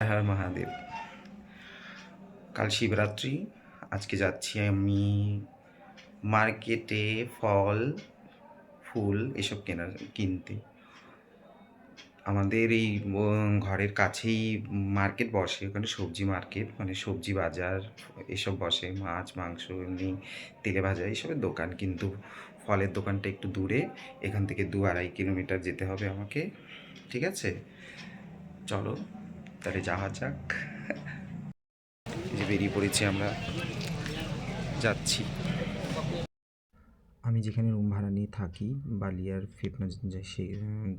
হর মহাদেব। কাল শিবরাত্রি। আজকে যাচ্ছি আমি মার্কেটে ফল ফুল এসব কিনতে। আমাদের এই ঘরের কাছেই মার্কেট বসে, ওখানে সবজি মার্কেট মানে সবজি বাজার এসব বসে, মাছ মাংস এমনি তেলে ভাজা এসবের দোকান। কিন্তু ফলের দোকানটা একটু দূরে, এখান থেকে 2-2.5 কিলোমিটার যেতে হবে আমাকে। ঠিক আছে, চলো তাহলে যাওয়া যাক। যে বেরিয়ে পড়েছি আমরা, যাচ্ছি। আমি যেখানে রুম ভাড়া নিয়ে থাকি বালিয়ার ফেপনা সে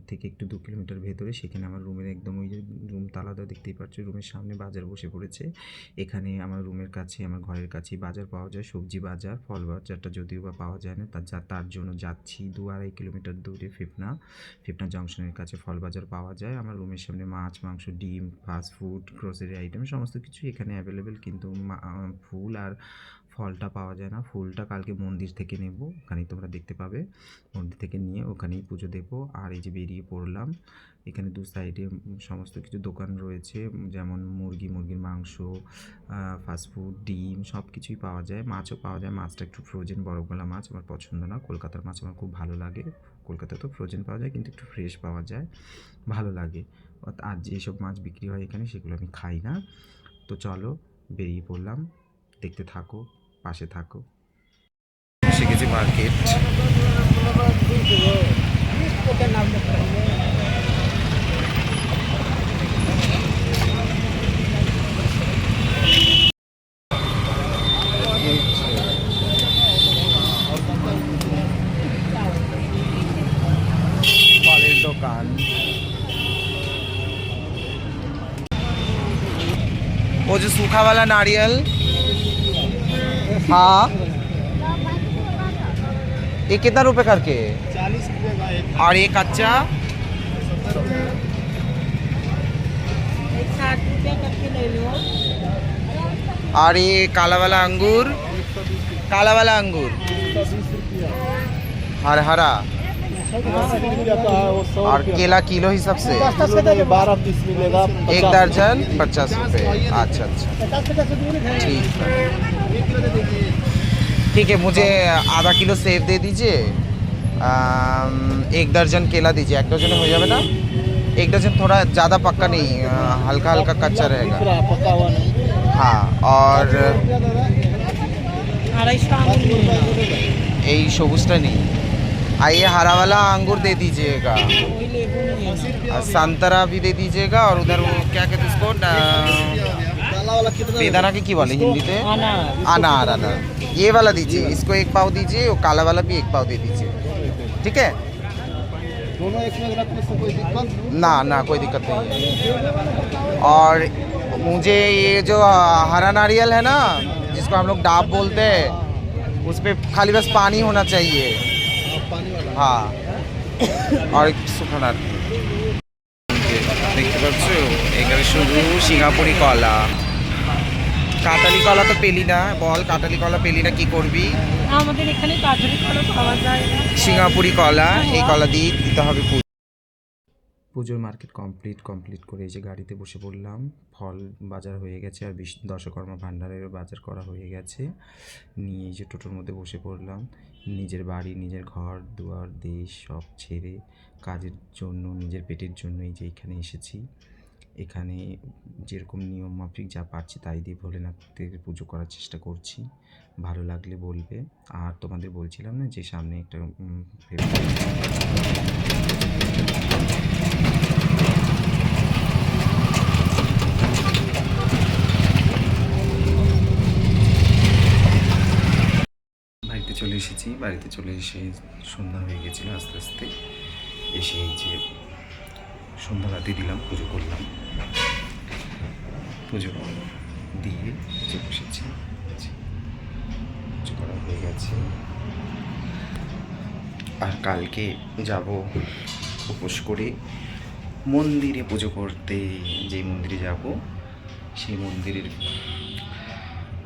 থেকে একটু 2 কিলোমিটার ভেতরে, সেখানে আমার রুমের একদম ওই যে রুম তালাদা দেখতেই পাচ্ছ, রুমের সামনে বাজার বসে পড়েছে। এখানে আমার রুমের কাছে, আমার ঘরের কাছেই বাজার পাওয়া যায়, সবজি বাজার, ফল বাজারটা যদিও বা পাওয়া যায় না, তার জন্য যাচ্ছি 2-2.5 কিলোমিটার দূরে ফেপনা জংশনের কাছে ফল বাজার পাওয়া যায়। আমার রুমের সামনে মাছ মাংস ডিম ফাস্টফুড গ্রোসারি আইটেম সমস্ত কিছু এখানে অ্যাভেলেবেল, কিন্তু ফুল আর ফলটা পাওয়া যায় না। ফুলটা কালকে মন্দির থেকে নেব, ওখানেই তোমরা দেখতে পাবে। মন্দির থেকে নিয়ে ওখানেই পুজো দেবো। আর এই যে বেরিয়ে পড়লাম, এখানে দু সাইডে সমস্ত কিছু দোকান রয়েছে, যেমন মুরগির মাংস, ফাস্টফুড, ডিম সব কিছুই পাওয়া যায়। মাছও পাওয়া যায়, মাছটা একটু ফ্রোজেন বরফগলা মাছ আমার পছন্দ না। কলকাতার মাছ আমার খুব ভালো লাগে। কলকাতায় তো ফ্রোজেন পাওয়া যায়, কিন্তু একটু ফ্রেশ পাওয়া যায়, ভালো লাগে। আর যেসব মাছ বিক্রি হয় এখানে সেগুলো আমি খাই না। তো চলো বেরিয়ে পড়লাম, দেখতে থাকো, পাশে থাকো। এসে গেছি মার্কেট। ফলের দোকান, वो जो सूखा वाला नारियल, हाँ ये कितना रुपए करके? 40 रुपये का एक। और ये कच्चा 60 रुपया करके ले लो। और ये काला वाला अंगूर, काला वाला अंगूर 120 रुपया। और हरा, 80 रुपया का है वो 100 और रुपया। केला किलो हिसाब से किलो में 12 पीस मिलेगा। एक दर्जन 50 रुपये। अच्छा अच्छा, ठीक है ठीक है। मुझे आधा किलो सेब दे दीजिए, 1 दर्जन केला दीजिए। 1 दर्जन हो जाए ना? 1 दर्जन थोड़ा ज़्यादा पक्का नहीं, हल्का हल्का कच्चा रहेगा। पका हुआ नहीं। हाँ, और এই সবুজটা নেই। আর ये हरा वाला अंगूर दे दीजिएगा, और संतरा भी दे दीजिएगा। और उधर वो क्या कहते हैं उसको, काला वाला कितना? बेदाना की बोले हिंदीते? अनार। अनार ये वाला दीजिए, इसको 1 पाव दीजिए, वो काला वाला भी 1 पाव दे दीजिए। ठीक है दोनों एक में रखने से कोई दिक्कत? ना ना, कोई दिक्कत नहीं है। और मुझे ये जो हरा नारियल है ना, जिसको हम लोग डाब बोलते हैं, उस पर खाली बस पानी होना चाहिए। पानी वाला। हाँ, और শুকনো নারকেল দেখতে পাচ্ছ, এখানে শুধু সিঙ্গাপুরি কলা। কাঁঠালি কলা তো পেলি না, বল কাঁঠালি কলা পেলি না কি করবি? আমাদের এখানে কাঁঠালি কলা পাওয়া যায় না। সিঙ্গাপুরি কলা, এই কলা দিয়ে দিতে হবে। পুজোর মার্কেট কমপ্লিট করে এই যে গাড়িতে বসে পড়লাম। ফল বাজার হয়ে গেছে, আর দশকর্মা ভাণ্ডারের বাজার করা হয়ে গেছে। নিয়ে এই যে টোটোর মধ্যে বসে পড়লাম। নিজের বাড়ি, নিজের ঘর দুয়ার দেশ সব ছেড়ে কাজের জন্য, নিজের পেটের জন্য এই যে এখানে এসেছি। এখানে যেরকম নিয়ম মাফিক যা পারছি তাই দিয়ে ভোলেনাথের পুজো করার চেষ্টা করছি। ভালো লাগলে বলবে। আর তোমাদের বলছিলাম না যে সামনে একটা বাড়িতে চলে এসে সন্ধ্যা হয়ে গেছিলো আস্তে আস্তে। এসে এই যে সন্ধ্যাবাতি দিলাম, পুজো করলাম। পুজো দিয়ে যে বসেছি, পুজো করা হয়ে গেছে। আর কালকে যাব উপোস করে মন্দিরে পুজো করতে। যেই মন্দিরে যাব সেই মন্দিরের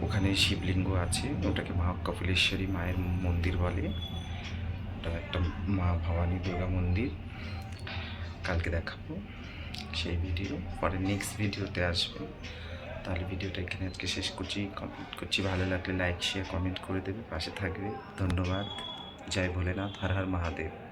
ওখানে শিবলিঙ্গ আছে, ওটাকে মা কপিলেশ্বরী মায়ের মন্দির বলে। ওটা একটা মা ভবানী দুর্গা মন্দির। কালকে দেখাবো। সেই ভিডিও পরে নেক্সট ভিডিওতে আসবে। তাহলে ভিডিওটা এখানে আজকে শেষ করছি, কমপ্লিট করছি। ভালো লাগলে লাইক শেয়ার কমেন্ট করে দেবে, পাশে থাকবে। ধন্যবাদ। জয় ভোলেনাথ, হর হর মহাদেব।